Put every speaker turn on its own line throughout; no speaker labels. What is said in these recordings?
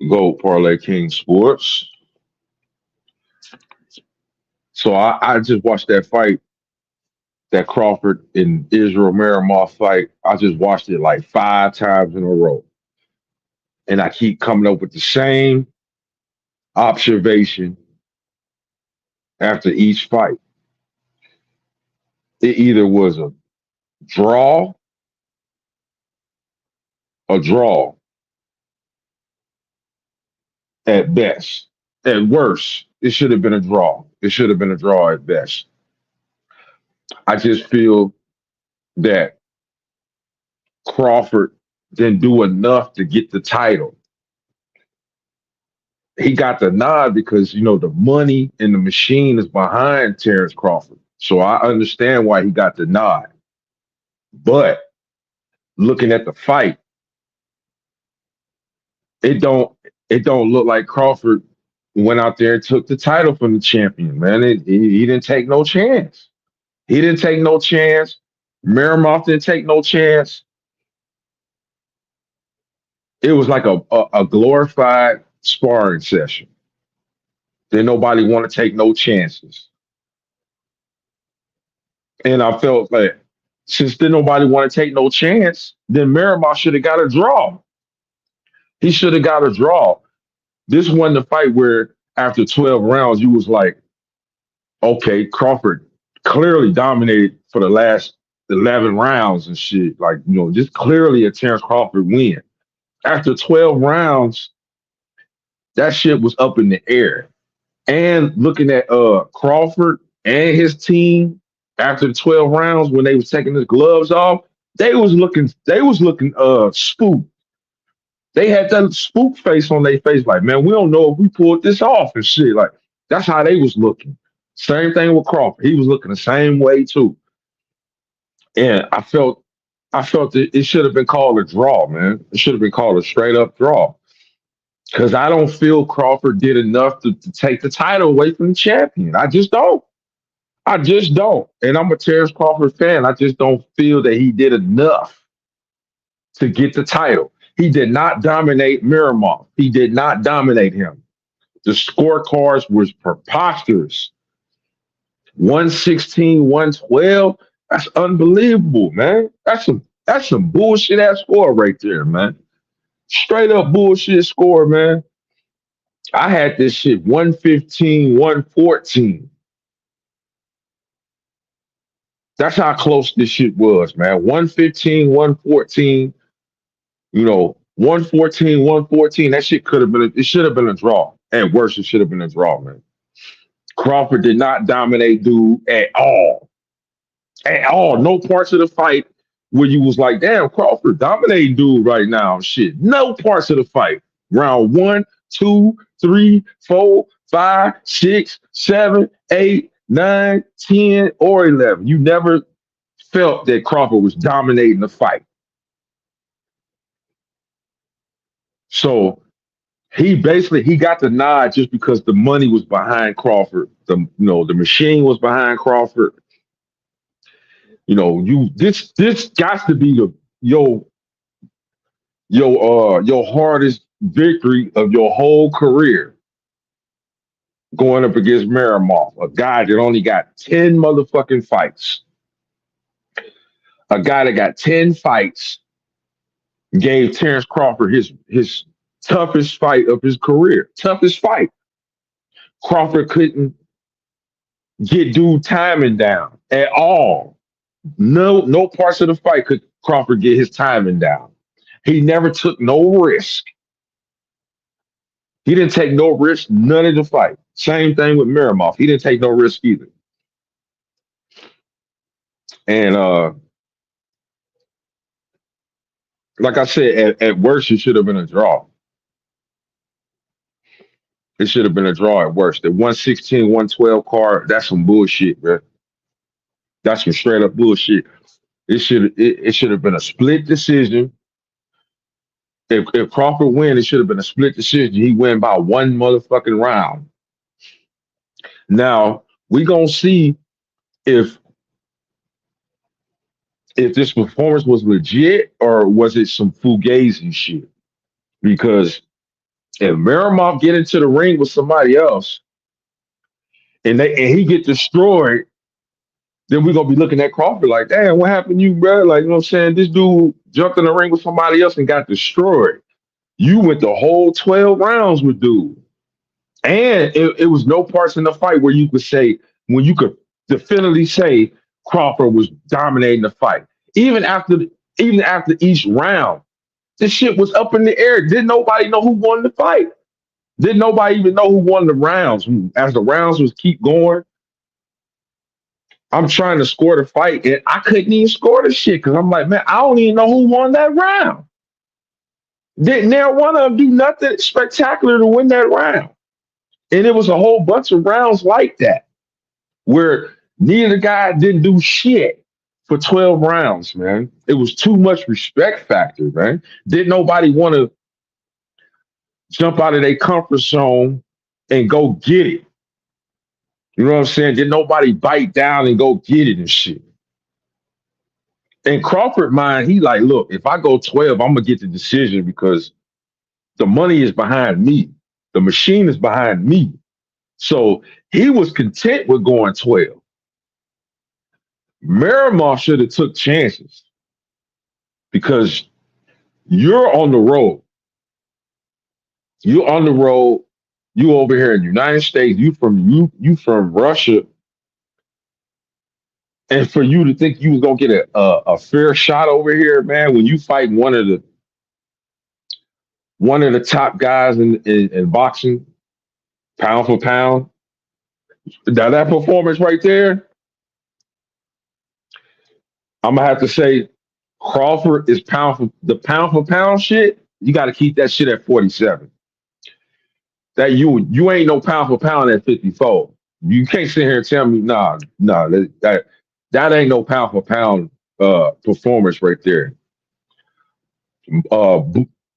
Go Parlay King Sports. So I just watched that fight, that Crawford and Israel Miramar fight. I just watched it like 5 times in a row. And I keep coming up with the same observation after each fight. It either was draw, a draw at best. At worst, it should have been a draw. It should have been a draw at best. I just feel that Crawford didn't do enough to get the title. He got the nod because the money and the machine is behind Terrence Crawford. So I understand why he got the nod. But looking at the fight, it don't it don't look like Crawford went out there and took the title from the champion, man. He didn't take no chance. He didn't take no chance. Miramov didn't take no chance. It was like a glorified sparring session. Then nobody want to take no chances. And I felt like since then nobody want to take no chance, then Miramov should have got a draw. He should have got a draw. This wasn't the fight where after 12 rounds you was like, okay, Crawford clearly dominated for the last 11 rounds and shit. Like, just clearly a Terrence Crawford win. After 12 rounds, that shit was up in the air. And looking at Crawford and his team after the 12 rounds when they was taking his gloves off, they was looking spooked. They had that spook face on their face, like, man, we don't know if we pulled this off and shit. Like, that's how they was looking. Same thing with Crawford. He was looking the same way too. And I felt it should have been called a draw, man. It should have been called a straight up draw. Because I don't feel Crawford did enough to take the title away from the champion. I just don't. I just don't. And I'm a Terrence Crawford fan. I just don't feel that he did enough to get the title. He did not dominate Miramov. He did not dominate him. The scorecards was preposterous. 116, 112. That's unbelievable, man. That's some bullshit ass score right there, man. Straight up bullshit score, man. I had this shit 115, 114. That's how close this shit was, man. 115, 114. 114, 114. That shit it should have been a draw. At worst, it should have been a draw, man. Crawford did not dominate dude at all. At all. No parts of the fight where you was like, damn, Crawford dominating dude right now. Shit. No parts of the fight. Round 1, 2, 3, 4, 5, 6, 7, 8, 9, 10, or 11. You never felt that Crawford was dominating the fight. So he got the nod just because the money was behind Crawford. The machine was behind Crawford. This got to be your hardest victory of your whole career, going up against Miramov, a guy that only got 10 motherfucking fights. A guy that got 10 fights gave Terrence Crawford his toughest fight of his career. Toughest fight. Crawford couldn't get dude timing down at all. No parts of the fight could Crawford get his timing down. He never took no risk. He didn't take no risk none of the fight. Same thing with Miramov. He didn't take no risk either. And like I said, at worst, it should have been a draw. It should have been a draw at worst. The 116, 112 card, that's some bullshit, bro. That's some straight up bullshit. It should have been a split decision. If Crawford win, it should have been a split decision. He win by one motherfucking round. Now we gonna see if if this performance was legit or was it some fugazi shit. Because if Miramov get into the ring with somebody else and he get destroyed, then we're gonna be looking at Crawford like, damn, what happened to you, bro? Like, you know what I'm saying? This dude jumped in the ring with somebody else and got destroyed. You went the whole 12 rounds with dude. And it was no parts in the fight where you could say, when you could definitively say Crawford was dominating the fight. Even after even after each round, this shit was up in the air. Didn't nobody know who won the fight. Didn't nobody even know who won the rounds. As the rounds was keep going, I'm trying to score the fight, and I couldn't even score the shit because I'm like, man, I don't even know who won that round. Didn't there one of them do nothing spectacular to win that round? And it was a whole bunch of rounds like that where neither guy didn't do shit for 12 rounds, man. It was too much respect factor, man. Didn't nobody want to jump out of their comfort zone and go get it. You know what I'm saying? Did nobody bite down and go get it and shit? In Crawford mind, he like, look, if I go 12, I'm gonna get the decision because the money is behind me. The machine is behind me. So he was content with going 12. Miramar should have took chances because you're on the road. You're on the road. You over here in the United States. You from Russia, and for you to think you was gonna get a fair shot over here, man, when you fight one of the top guys in boxing, pound for pound. Now that performance right there, I'm gonna have to say Crawford is pound for pound shit. You got to keep that shit at 47. That you ain't no pound for pound at 54. You can't sit here and tell me nah that ain't no pound for pound performance right there.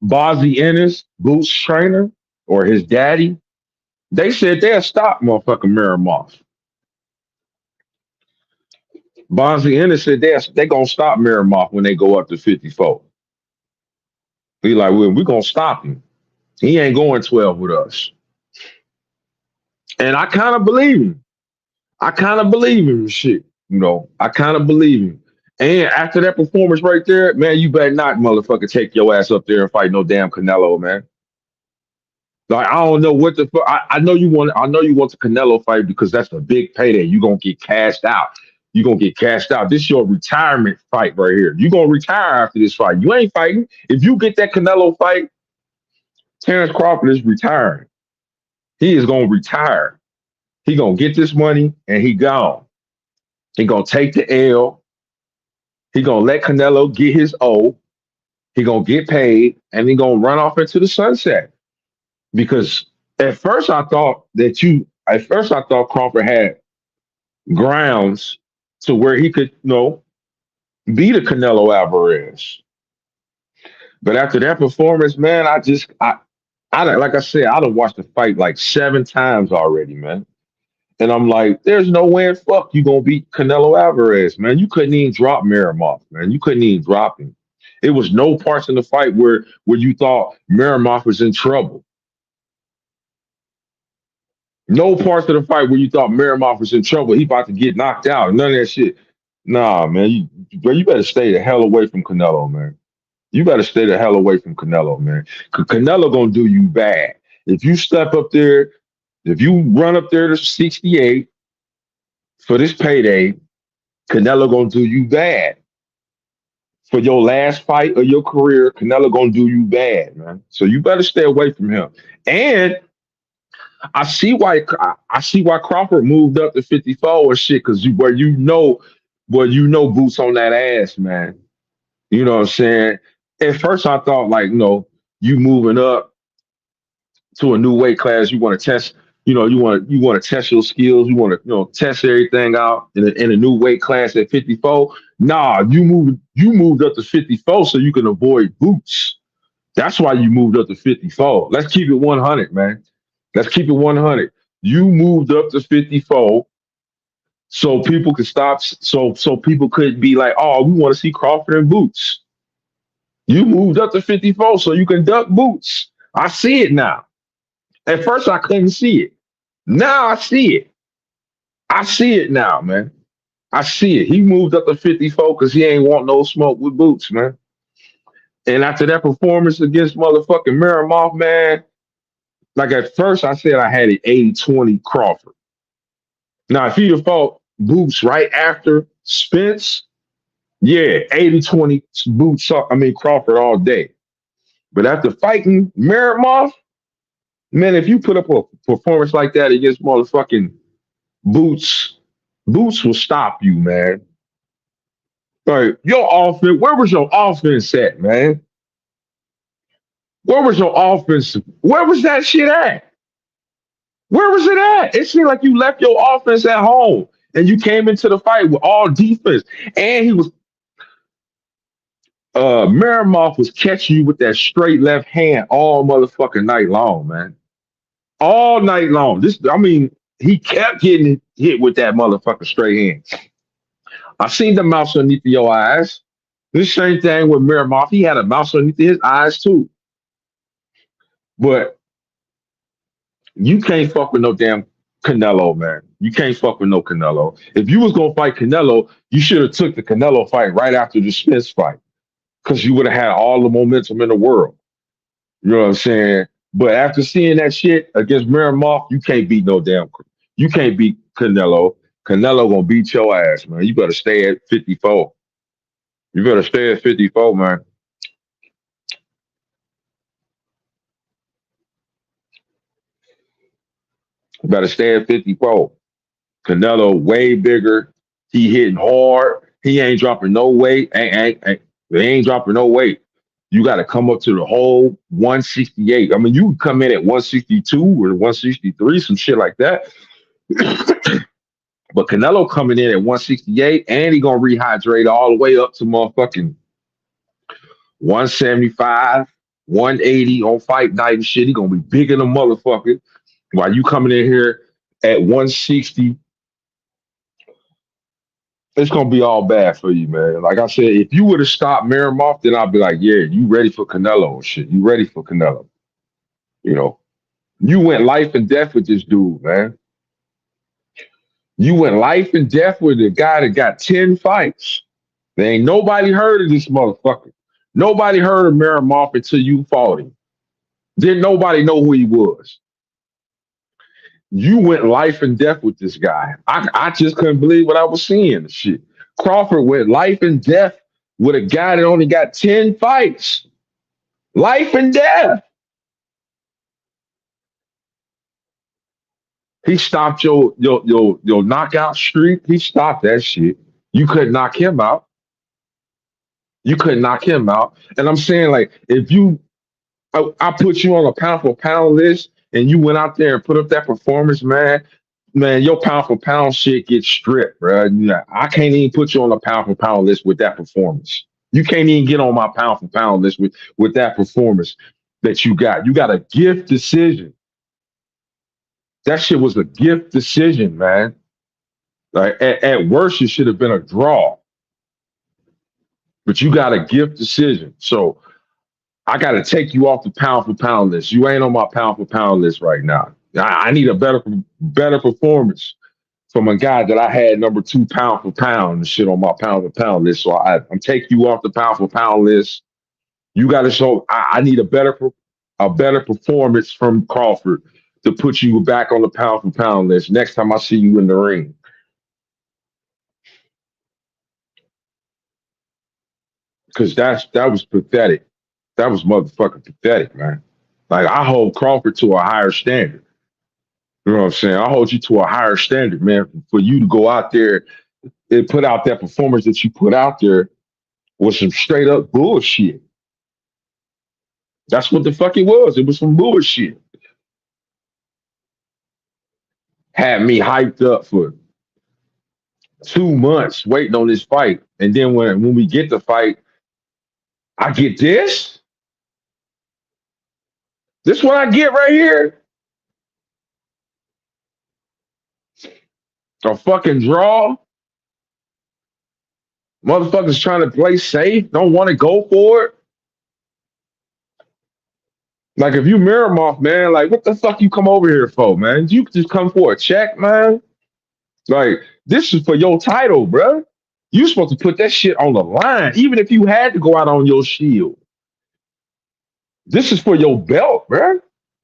Bozzy Ennis, Boots trainer or his daddy, they said they'll stop motherfucking Miramov. Bonzi Ennis said they gonna stop Miramov when they go up to 54. He like, well, we gonna stop him. He ain't going 12 with us. And I kind of believe him. I kind of believe him, shit. I kind of believe him. And after that performance right there, man, you better not motherfucker take your ass up there and fight no damn Canelo, man. Like I don't know what the fuck. I know you want. I know you want the Canelo fight because that's a big payday. You gonna get cashed out. You gonna get cashed out. This your retirement fight right here. You gonna retire after this fight. You ain't fighting. If you get that Canelo fight, Terrence Crawford is retiring. He is gonna retire. He gonna get this money and he gone. He gonna take the L. He gonna let Canelo get his O. He gonna get paid and he gonna run off into the sunset. Because at first I thought Crawford had grounds to where he could, beat a Canelo Alvarez. But after that performance, man, like I said, I done watched the fight like 7 times already, man. And I'm like, there's no way in fuck you gonna beat Canelo Alvarez, man. You couldn't even drop Miramov, man. You couldn't even drop him. It was no parts in the fight where you thought Miramov was in trouble. No parts of the fight where you thought Miramov was in trouble. He about to get knocked out. None of that shit. Nah, man. You better stay the hell away from Canelo, man. You better stay the hell away from Canelo, man. Cause Canelo gonna do you bad. If you step up there, if you run up there to 68 for this payday, Canelo gonna do you bad. For your last fight of your career, Canelo gonna do you bad, man. So you better stay away from him. And I see why Crawford moved up to 54 or shit, because where boots on that ass, man. You know what I'm saying? At first I thought like, you moving up to a new weight class, you want to test, you want to test your skills, you want to, test everything out in a new weight class at 54. Nah, you moved up to 54 so you can avoid boots. That's why you moved up to 54. Let's keep it 100, man. Let's keep it 100. You moved up to 54 so people could stop. So people could be like, oh, we want to see Crawford and Boots. You moved up to 54 so you can duck Boots. I see it now. At first I couldn't see it. Now I see it. I see it now, man. I see it. He moved up to 54 because he ain't want no smoke with Boots, man. And after that performance against motherfucking Miramov, man, like at first I said I had it 80-20 Crawford. Now, if he'd have fought Boots right after Spence, yeah, 80-20 Boots, I mean Crawford all day. But after fighting Miramov, man, if you put up a performance like that against motherfucking Boots, Boots will stop you, man. Like your offense, where was your offense at, man? Where was your offense? Where was that shit at? Where was it at? It seemed like you left your offense at home and you came into the fight with all defense. And he was Miramov was catching you with that straight left hand all motherfucking night long, man. All night long. I mean, he kept getting hit with that motherfucking straight hand. I seen the mouse underneath your eyes. This same thing with Miramov. He had a mouse underneath his eyes too. But you can't fuck with no damn Canelo, man. You can't fuck with no Canelo. If you was gonna fight Canelo, you should have took the Canelo fight right after the Spence fight, because you would have had all the momentum in the world. You know what I'm saying? But after seeing that shit against Miramov, you can't beat no damn. You can't beat Canelo. Canelo gonna beat your ass, man. You better stay at 54. You better stay at 54, man. You better stay at 54. Canelo way bigger. He hitting hard. He ain't dropping no weight. They ain't dropping no weight. You got to come up to the whole 168. I mean, you can come in at 162 or 163, some shit like that. But Canelo coming in at 168, and he gonna rehydrate all the way up to motherfucking 175, 180 on fight night and shit. He gonna be bigger than a motherfucker. While you coming in here at 160, it's gonna be all bad for you, man. Like I said, if you would have stopped Miramov, then I'd be like, yeah, you ready for Canelo and shit. You ready for Canelo. You know, you went life and death with this dude, man. You went life and death with a guy that got 10 fights. There ain't nobody heard of this motherfucker. Nobody heard of Miramov until you fought him. Didn't nobody know who he was. You went life and death with this guy. I just couldn't believe what I was seeing. Shit. Crawford went life and death with a guy that only got 10 fights. Life and death. He stopped your knockout streak. He stopped that shit. You couldn't knock him out. You couldn't knock him out. And I'm saying, like, if I put you on a pound for pound list and you went out there and put up that performance, man, your pound for pound shit gets stripped, bro. I can't even put you on a pound for pound list with that performance. You can't even get on my pound for pound list with that performance that you got. You got a gift decision. That shit was a gift decision, man. Like at worst, it should have been a draw, but you got a gift decision. So I got to take you off the pound for pound list. You ain't on my pound for pound list right now. I need a better performance from a guy that I had number two pound for pound and shit on my pound for pound list. So I'm taking you off the pound for pound list. You got to show I need a better performance from Crawford to put you back on the pound for pound list next time I see you in the ring. Because that was pathetic. That was motherfucking pathetic, man. Like I hold Crawford to a higher standard. You know what I'm saying? I hold you to a higher standard, man. For you to go out there and put out that performance that you put out there was some straight up bullshit. That's what the fuck it was. It was some bullshit. Had me hyped up for 2 months waiting on this fight. And then when we get the fight, I get this. This what I get right here. A fucking draw. Motherfuckers trying to play safe, don't want to go for it. Like if you Miramov, man, like what the fuck you come over here for, man? You just come for a check, man. Like this is for your title, bro. You supposed to put that shit on the line, even if you had to go out on your shield. This is for your belt, bro.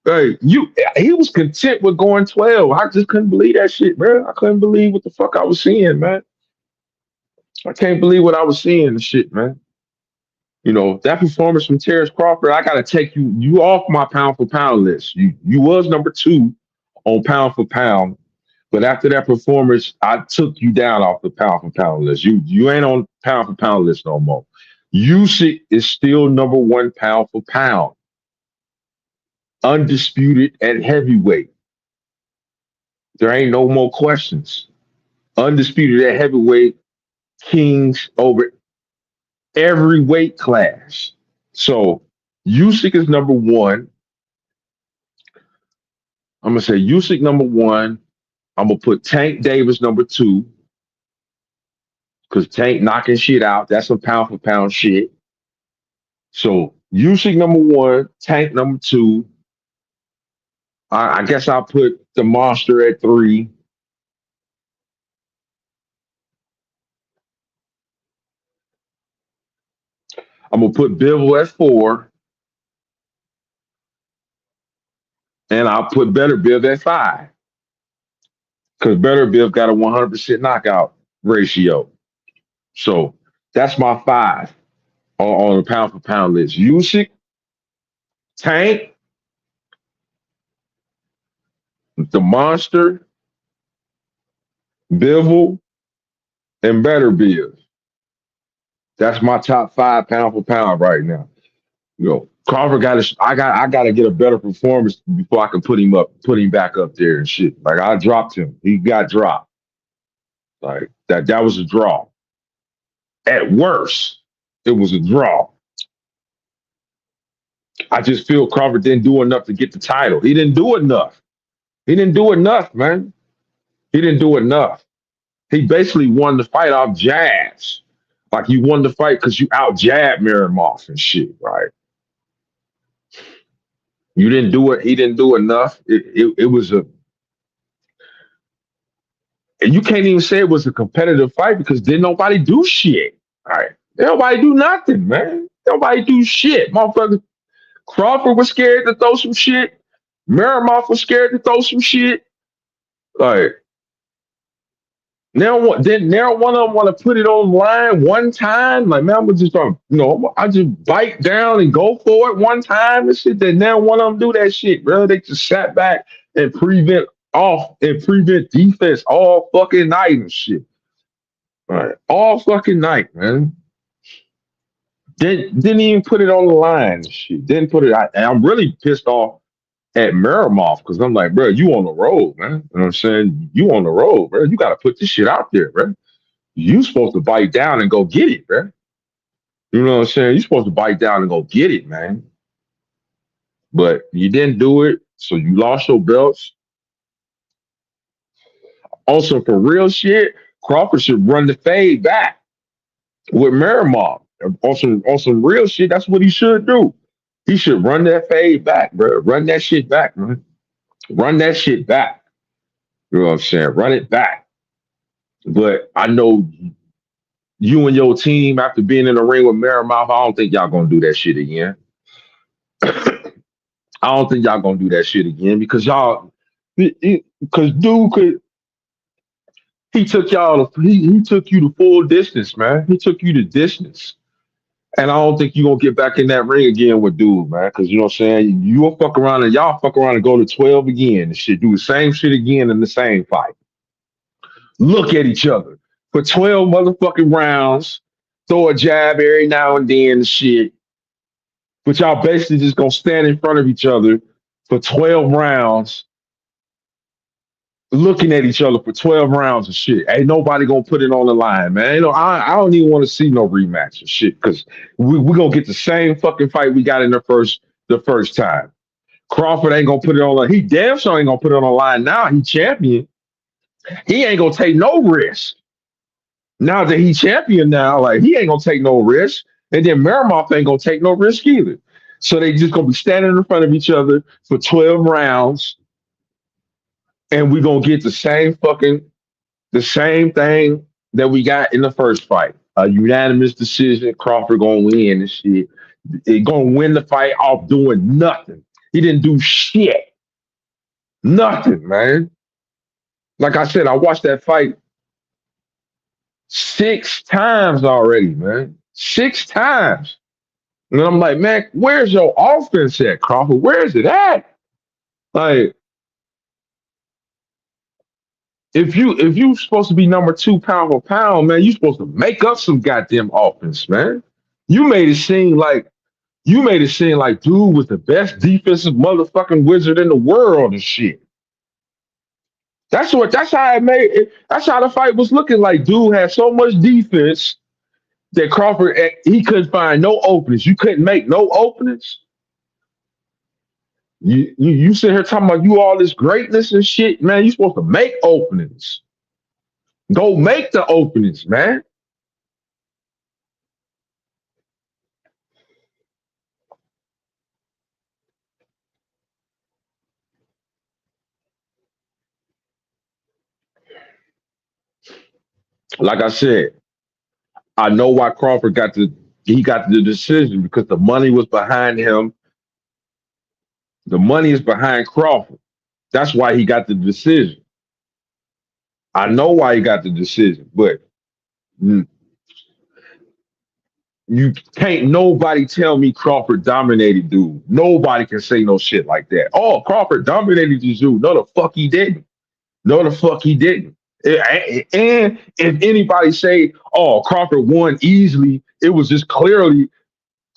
Like he was content with going 12. I just couldn't believe that shit, bro. I couldn't believe what the fuck I was seeing, man. I can't believe what I was seeing, the shit, man. That performance from Terrence Crawford, I gotta take you off my pound for pound list. You was number two on pound for pound, but after that performance, I took you down off the pound for pound list. You ain't on pound for pound list no more. Usyk is still number one pound for pound, undisputed at heavyweight. There ain't no more questions. Undisputed at heavyweight, kings over every weight class. So Usyk is number one. I'm gonna say Usyk number one. I'm gonna put Tank Davis number two because Tank knocking shit out. That's some pound for pound shit. So Usyk number one, Tank number two. I guess I'll put the monster at three. I'm gonna put Bivol at four, and I'll put Better Biv at five because Better Biv got a 100% knockout ratio. So that's my five on the pound for pound list. Usyk, Tank, the monster, Bivol, and Better Biv. That's my top five pound for pound right now. Crawford got to. I got to get a better performance before I can put him back up there and shit. Like I dropped him. He got dropped. Like that. That was a draw. At worst, it was a draw. I just feel Crawford didn't do enough to get the title. He didn't do enough. He didn't do enough, man. He didn't do enough. He basically won the fight off jabs. Like you won the fight because you out jabbed Miramov and shit, right? You didn't do it. He didn't do enough. It was a, and you can't even say it was a competitive fight because didn't nobody do shit. Right? Nobody do nothing, man. Nobody do shit. Motherfucker, Crawford was scared to throw some shit. Miramov was scared to throw some shit. Like now one of them want to put it on line one time. Like man, I'm just I just bite down and go for it one time and shit. Then now one of them do that shit, bro. They just sat back and prevent defense all fucking night and shit. All right, all fucking night, man. Didn't even put it on the line and shit. Didn't put it out. And I'm really pissed off at Miramov because I'm like, bro, you on the road, man. You know what I'm saying? You on the road, bro. You got to put this shit out there, bro. You supposed to bite down and go get it, bro. You know what I'm saying? You supposed to bite down and go get it, man. But you didn't do it, so you lost your belts. Also, for real shit, Crawford should run the fade back with Miramov. On some real shit, that's what he should do. He should run that fade back, bro. Run that shit back, man. Run that shit back. You know what I'm saying? Run it back. But I know you and your team, after being in the ring with Miramov, I don't think y'all gonna do that shit again. I don't think y'all gonna do that shit again because because dude he took he took you the full distance, man. He took you the distance. And I don't think you're gonna get back in that ring again with dude, man. Cause you know what I'm saying? You'll fuck around and y'all fuck around and go to 12 again and shit. Do the same shit again in the same fight. Look at each other for 12 motherfucking rounds, throw a jab every now and then and shit. But y'all basically just gonna stand in front of each other for 12 rounds, looking at each other for 12 rounds of shit. Ain't nobody gonna put it on the line, man. I don't even want to see no rematch of shit because we gonna get the same fucking fight we got in the first time. Crawford ain't gonna put it on. He damn sure ain't gonna put it on the line now. He champion. He ain't gonna take no risk. Now that he champion now, like he ain't gonna take no risk. And then Merimoff ain't gonna take no risk either. So they just gonna be standing in front of each other for 12 rounds, and we gonna get the same thing that we got in the first fight. A unanimous decision. Crawford gonna win and shit. He gonna win the fight off doing nothing. He didn't do shit. Nothing, man. Like I said, I watched that fight 6 times already, man. 6 times. And I'm like, man, where's your offense at, Crawford? Where is it at? Like, if you supposed to be number 2 pound for pound, man, you supposed to make up some goddamn offense, man. You made it seem like dude was the best defensive motherfucking wizard in the world and shit. That's how it made it. That's how the fight was looking like. Dude had so much defense that Crawford he couldn't find no openings. You couldn't make no openings. You sit here talking about you all this greatness and shit, man. You supposed to make openings. Go make the openings, man. Like I said, I know why Crawford got the decision because the money was behind him. The money is behind Crawford. That's why he got the decision. I know why he got the decision, but mm, you can't nobody tell me Crawford dominated dude. Nobody can say no shit like that. Oh, Crawford dominated this dude. No, the fuck he didn't. No, the fuck he didn't. And if anybody say, "Oh, Crawford won easily," it was just clearly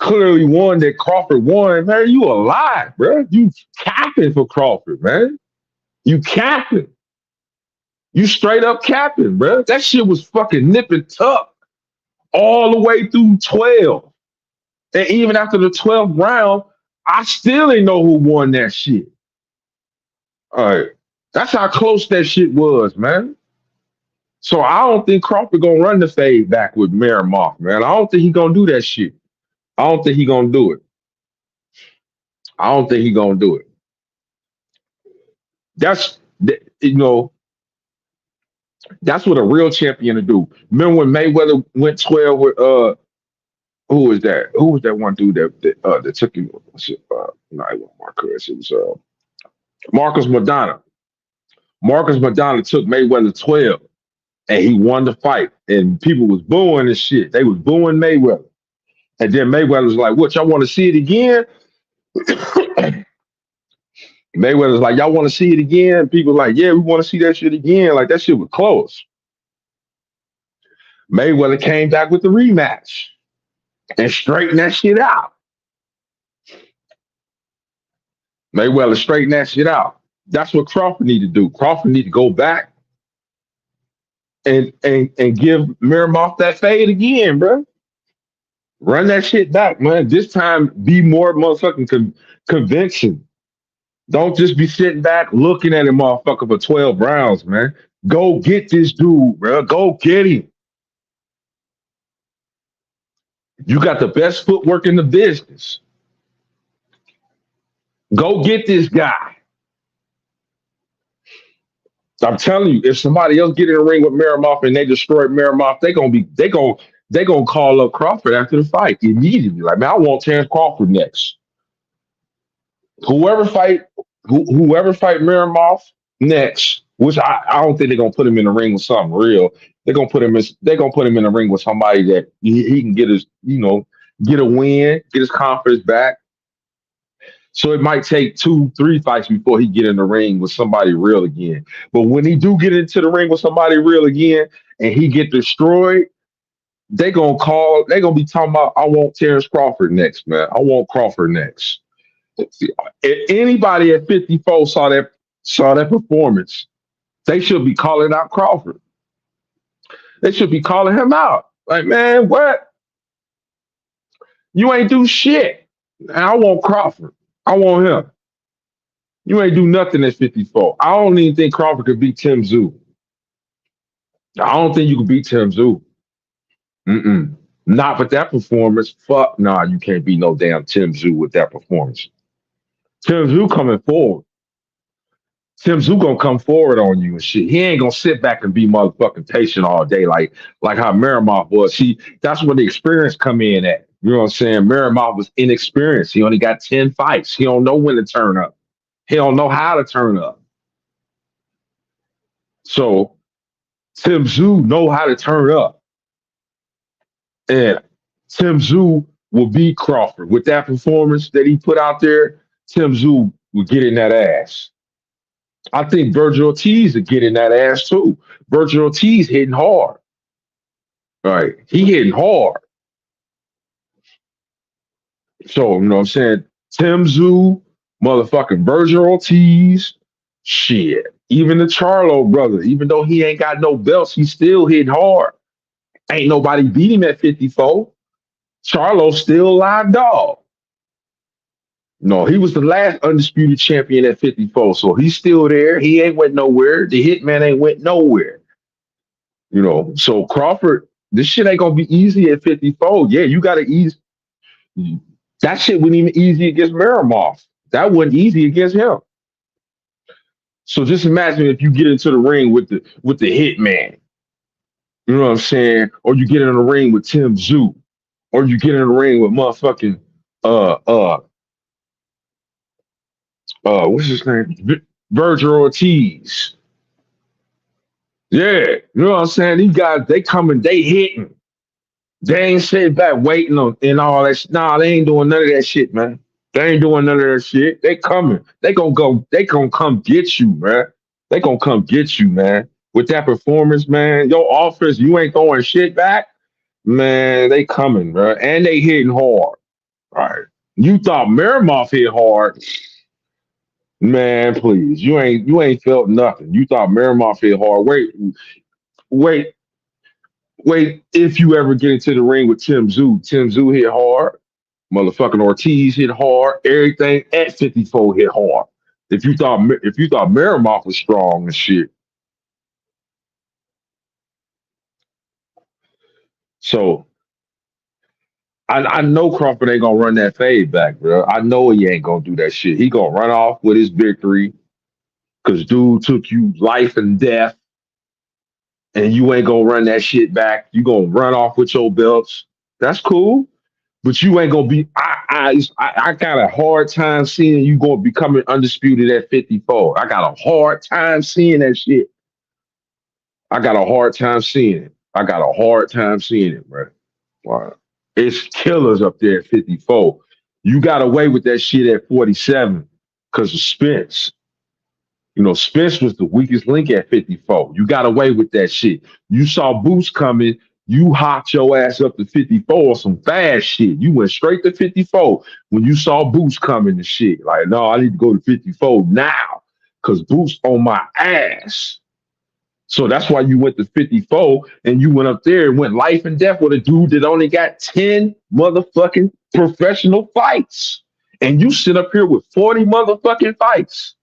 won that Crawford won. Man, you a lie, bro. You capping for Crawford, man. You capping. You straight up capping, bro. That shit was fucking nip and tuck all the way through 12. And even after the 12th round, I still didn't know who won that shit. All right. That's how close that shit was, man. So I don't think Crawford gonna run the fade back with Merimoff, man. I don't think he gonna do that shit. I don't think he gonna do it. I don't think he gonna do it. That's you know that's what a real champion to do. Remember when Mayweather went 12 with who was that? Who was that one dude that took him? No, it wasn't Marcus. It was Marcus Madonna. Marcus Madonna took Mayweather 12 and he won the fight. And people was booing and shit. They was booing Mayweather. And then Mayweather was like, what, y'all want to see it again? Mayweather's like, y'all want to see it again? People like, yeah, we want to see that shit again. Like that shit was close. Mayweather came back with the rematch and straightened that shit out. Mayweather straightened that shit out. That's what Crawford need to do. Crawford need to go back and give Miramov that fade again, bro. Run that shit back, man. This time, be more motherfucking convincing. Don't just be sitting back looking at him, motherfucker, for 12 rounds, man. Go get this dude, bro. Go get him. You got the best footwork in the business. Go get this guy. I'm telling you, if somebody else get in the ring with Merimoff and they destroy Merimoff, they gonna call up Crawford after the fight immediately. Like, man, I want Terrence Crawford next. Whoever fight whoever fight Merimoff next, which I don't think they're gonna put him in the ring with something real. They're gonna put him in the ring with somebody that he can get his, get a win, get his confidence back. So it might take 2, 3 fights before he get in the ring with somebody real again. But when he do get into the ring with somebody real again and he get destroyed, they gonna be talking about, I want Terrence Crawford next, man. I want Crawford next. If anybody at 54 saw that performance, they should be calling out Crawford. They should be calling him out. Like, man, what? You ain't do shit. And I want Crawford. I want him. You ain't do nothing at 54. I don't even think Crawford could beat Tim Zoo. I don't think you can beat Tim Zoo. Mm-mm. Not with that performance. Fuck, nah, you can't beat no damn Tim Zoo with that performance. Tim Zoo coming forward. Tim Zoo gonna come forward on you and shit. He ain't gonna sit back and be motherfucking patient all day like how Miramov was. See, that's where the experience come in at. You know what I'm saying? Miramov was inexperienced. He only got 10 fights. He don't know when to turn up. He don't know how to turn up. So Tim Zoo know how to turn up. And Tim Zoo will beat Crawford. With that performance that he put out there, Tim Zoo will get in that ass. I think Virgil Ortiz will get in that ass too. Virgil Ortiz hitting hard. Right. He hitting hard. So, you know what I'm saying? Tim Zoo, motherfucking Virgil Ortiz, shit. Even the Charlo brother, even though he ain't got no belts, he still hitting hard. Ain't nobody beat him at 54. Charlo still live dog. No, he was the last undisputed champion at 54. So he's still there. He ain't went nowhere. The hitman ain't went nowhere. You know, so Crawford, this shit ain't gonna be easy at 54. Yeah, you gotta ease. That shit wasn't even easy against Miramov. That wasn't easy against him. So just imagine if you get into the ring with the hitman. You know what I'm saying? Or you get in the ring with Tim Zoo. Or you get in the ring with motherfucking uh uh what's his name? Virgil Ortiz. Yeah, you know what I'm saying? These guys, they coming, they hitting. They ain't sitting back waiting on and all that. Nah, they ain't doing none of that shit, man. They ain't doing none of that shit. They coming. They gonna go. They gonna come get you, man. They gonna come get you, man. With that performance, man, your offense, you ain't throwing shit back, man. They coming, bro, and they hitting hard. All right. You thought Miramov hit hard, man? Please, you ain't felt nothing. You thought Miramov hit hard. Wait, wait. If you ever get into the ring with Tim Zoo hit hard. Motherfucking Ortiz hit hard. Everything at 54 hit hard. If you thought Miramov was strong and shit, so I know Crawford ain't gonna run that fade back, bro. I know he ain't gonna do that shit. He gonna run off with his victory because dude took you life and death, and you ain't gonna run that shit back. You gonna run off with your belts. That's cool. But you ain't gonna be. I got a hard time seeing you gonna be coming undisputed at 54. I got a hard time seeing that shit. I got a hard time seeing it. I got a hard time seeing it, bro. Wow. It's killers up there at 54. You got away with that shit at 47 because of Spence. You know, Spence was the weakest link at 54. You got away with that shit. You saw Boost coming. You hopped your ass up to 54 or some fast shit. You went straight to 54 when you saw Boost coming and shit. Like, no, I need to go to 54 now because Boost on my ass. So that's why you went to 54 and you went up there and went life and death with a dude that only got 10 motherfucking professional fights. And you sit up here with 40 motherfucking fights.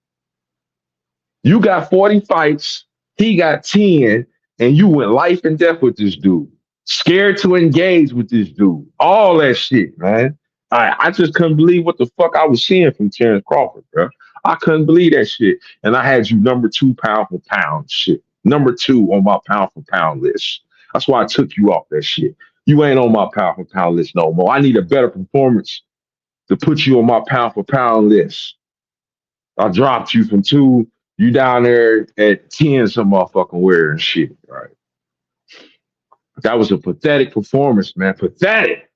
You got 40 fights, he got 10, and you went life and death with this dude. Scared to engage with this dude. All that shit, man. I just couldn't believe what the fuck I was seeing from Terrence Crawford, bro. I couldn't believe that shit. And I had you number two pound for pound shit. Number two on my pound for pound list. That's why I took you off that shit. You ain't on my pound for pound list no more. I need a better performance to put you on my pound for pound list. I dropped you from two. You down there at 10 some motherfucking where and shit. Right. That was a pathetic performance, man. Pathetic.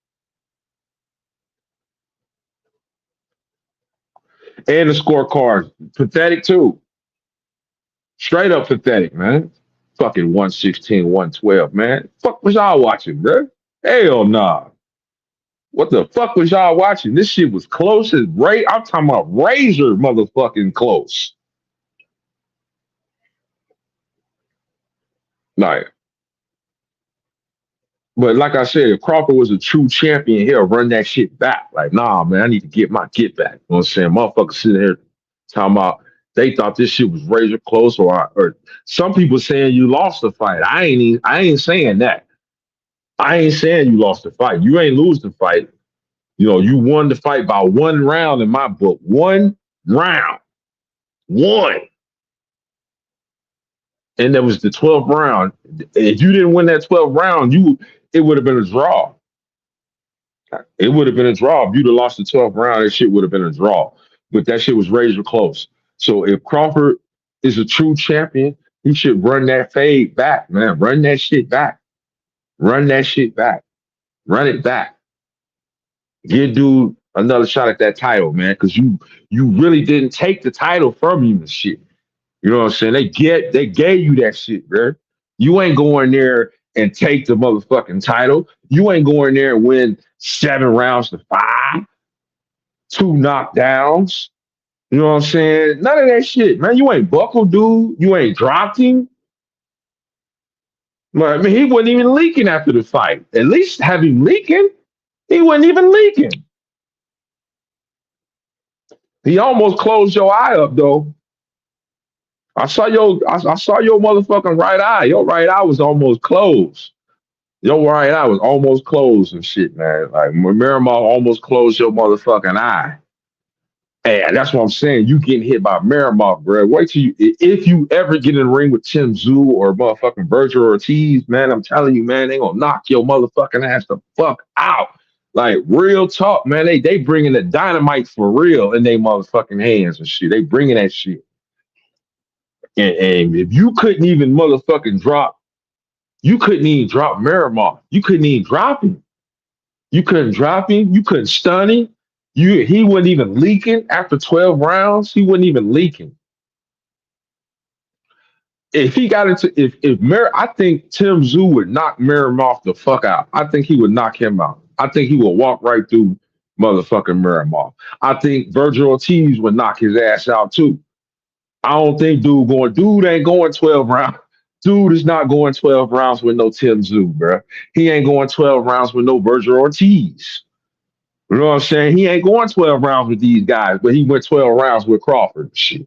And the scorecard, pathetic too. Straight up pathetic, man. Fucking 116, 112, man. Fuck was y'all watching, bro? Hell nah. What the fuck was y'all watching? This shit was close as I'm talking about razor motherfucking close. Like, but like I said, if Crawford was a true champion, he'll run that shit back. Like, nah, man, I need to get my get back. You know what I'm saying? Motherfucker sitting here talking about They thought this shit was razor close, or some people saying you lost the fight. I ain't saying that. I ain't saying you lost the fight. You ain't lose the fight. You know, you won the fight by 1 round in my book. 1 round. One. And that was the 12th round. If you didn't win that 12th round, it would have been a draw. It would have been a draw. If you'd have lost the 12th round, that shit would have been a draw. But that shit was razor close. So if Crawford is a true champion, he should run that fade back, man. Run that shit back. Run that shit back. Run it back. Give dude another shot at that title, man, because you really didn't take the title from him and shit. You know what I'm saying? They gave you that shit, bro. You ain't going there and take the motherfucking title. You ain't going there and win 7 rounds to 5, 2 knockdowns. You know what I'm saying? None of that shit, man. You ain't buckled, dude. You ain't dropped him. I mean, he wasn't even leaking after the fight. At least have him leaking. He wasn't even leaking. He almost closed your eye up, though. I saw your motherfucking right eye. Your right eye was almost closed. Your right eye was almost closed and shit, man. Like Miramar almost closed your motherfucking eye. And that's what I'm saying. You getting hit by Miramar, bro. Wait till if you ever get in the ring with Tim Zoo or motherfucking Virgil Ortiz, man, I'm telling you, man, they gonna knock your motherfucking ass the fuck out. Like real talk, man. They bringing the dynamite for real in their motherfucking hands and shit. They bringing that shit. And if you couldn't even motherfucking drop, you couldn't even drop Miramar. You couldn't even drop him. You couldn't drop him. You couldn't stun him. He wasn't even leaking after 12 rounds. He wasn't even leaking. If he got into I think Tim Zoo would knock Miramar the fuck out. I think he would knock him out. I think he would walk right through motherfucking Miramar. I think Virgil Ortiz would knock his ass out too. I don't think dude ain't going 12 rounds. Dude is not going 12 rounds with no Tim Zoo, bro. He ain't going 12 rounds with no Virgil Ortiz. You know what I'm saying? He ain't going 12 rounds with these guys, but he went 12 rounds with Crawford. Shit.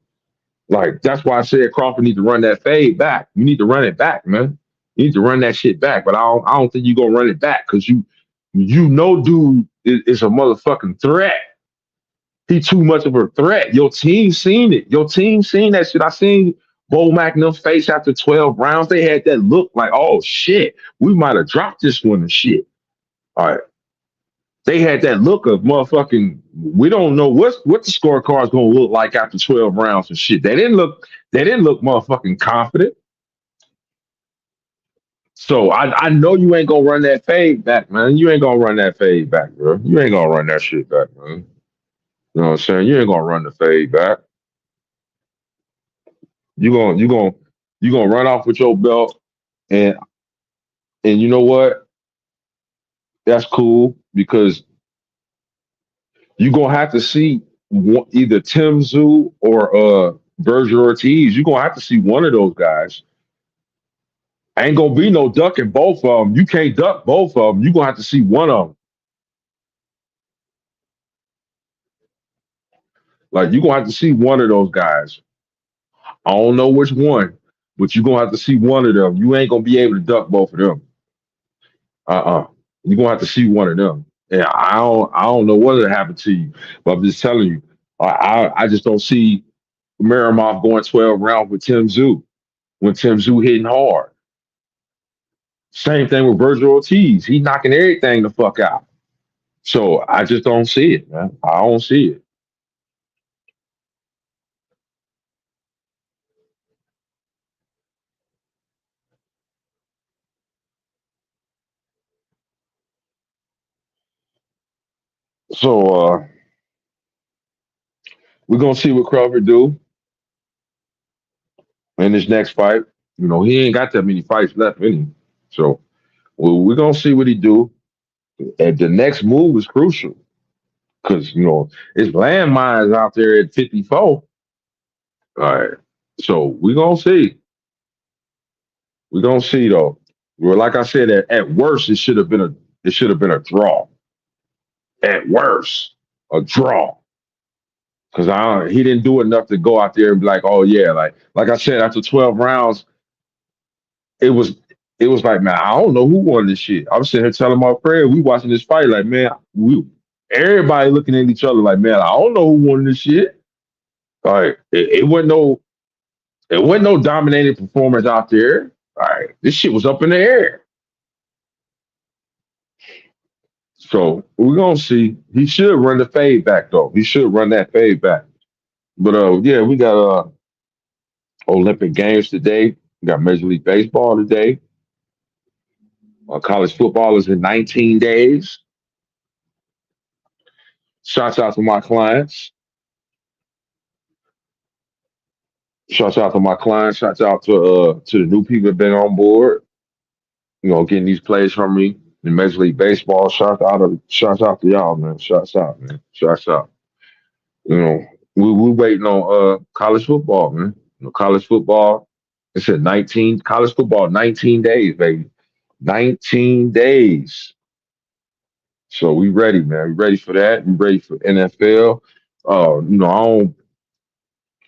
Like, that's why I said Crawford need to run that fade back. You need to run it back, man. You need to run that shit back. But I don't think you're gonna run it back because you know dude is a motherfucking threat. He too much of a threat. Your team seen it. Your team seen that shit. I seen Bo McNuff face after 12 rounds. They had that look like, oh shit, we might have dropped this one and shit. All right. They had that look of motherfucking, we don't know what the scorecard's gonna look like after 12 rounds and shit. They didn't look motherfucking confident. So I know you ain't gonna run that fade back, man. You ain't gonna run that fade back, bro. You ain't gonna run that shit back, man. You know what I'm saying? You ain't gonna run the fade back. You gonna you gonna you gonna run off with your belt, and you know what? That's cool because you're gonna have to see either Tim Zoo or Virgil Ortiz. You're gonna have to see one of those guys. Ain't gonna be no ducking both of them. You can't duck both of them. You're gonna have to see one of them. Like you're gonna have to see one of those guys. I don't know which one, but you're gonna have to see one of them. You ain't gonna be able to duck both of them. You're gonna have to see one of them. Yeah, I don't know what happened to you, but I'm just telling you, I just don't see Miramov going 12 rounds with Tim Zoo when Tim Zoo hitting hard. Same thing with Virgil Ortiz. He knocking everything the fuck out. So I just don't see it, man. I don't see it. So we're gonna see what Crawford do in his next fight. You know, he ain't got that many fights left in him. So we're gonna see what he do. And the next move is crucial because you know it's landmines out there at 54. All right. So we're gonna see. We're gonna see though. Well, like I said, at worst it should have been a draw. At worst, a draw. because he didn't do enough to go out there and be like, oh yeah, like I said, after 12 rounds, it was it was like, man, I don't know who won this shit. I'm sitting here telling my friend, we watching this fight, like, man, we everybody looking at each other like, man, I don't know who won this shit. Like it wasn't no dominating performance out there. All right, this shit was up in the air. So we're gonna see. He should run the fade back though. He should run that fade back. But yeah, we got Olympic Games today. We got Major League Baseball today. College football is in 19 days. Shouts out to my clients. Shouts out to my clients. Shouts out to the new people that been on board. Getting these plays from me in Major League Baseball. Shouts out to y'all, man. Shouts out, man. Shouts out. You know, we waiting on college football, man. College football. It's at 19 college football, 19 days, baby. 19 days. So we ready, man. We ready for that. We ready for NFL. I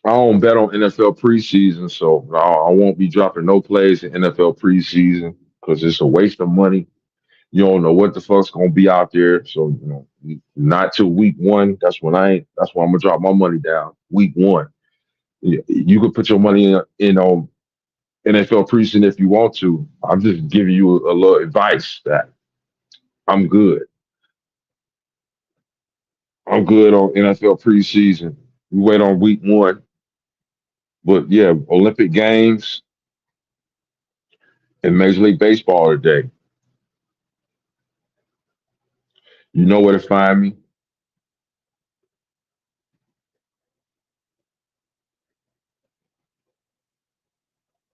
don't bet on NFL preseason, so I won't be dropping no plays in NFL preseason because it's a waste of money. You don't know what the fuck's gonna be out there. So not till week one. That's when I'm gonna drop my money down. Week one. You could put your money in on NFL preseason if you want to. I'm just giving you a little advice that I'm good. I'm good on NFL preseason. We wait on week one. But yeah, Olympic Games and Major League Baseball today. You know where to find me.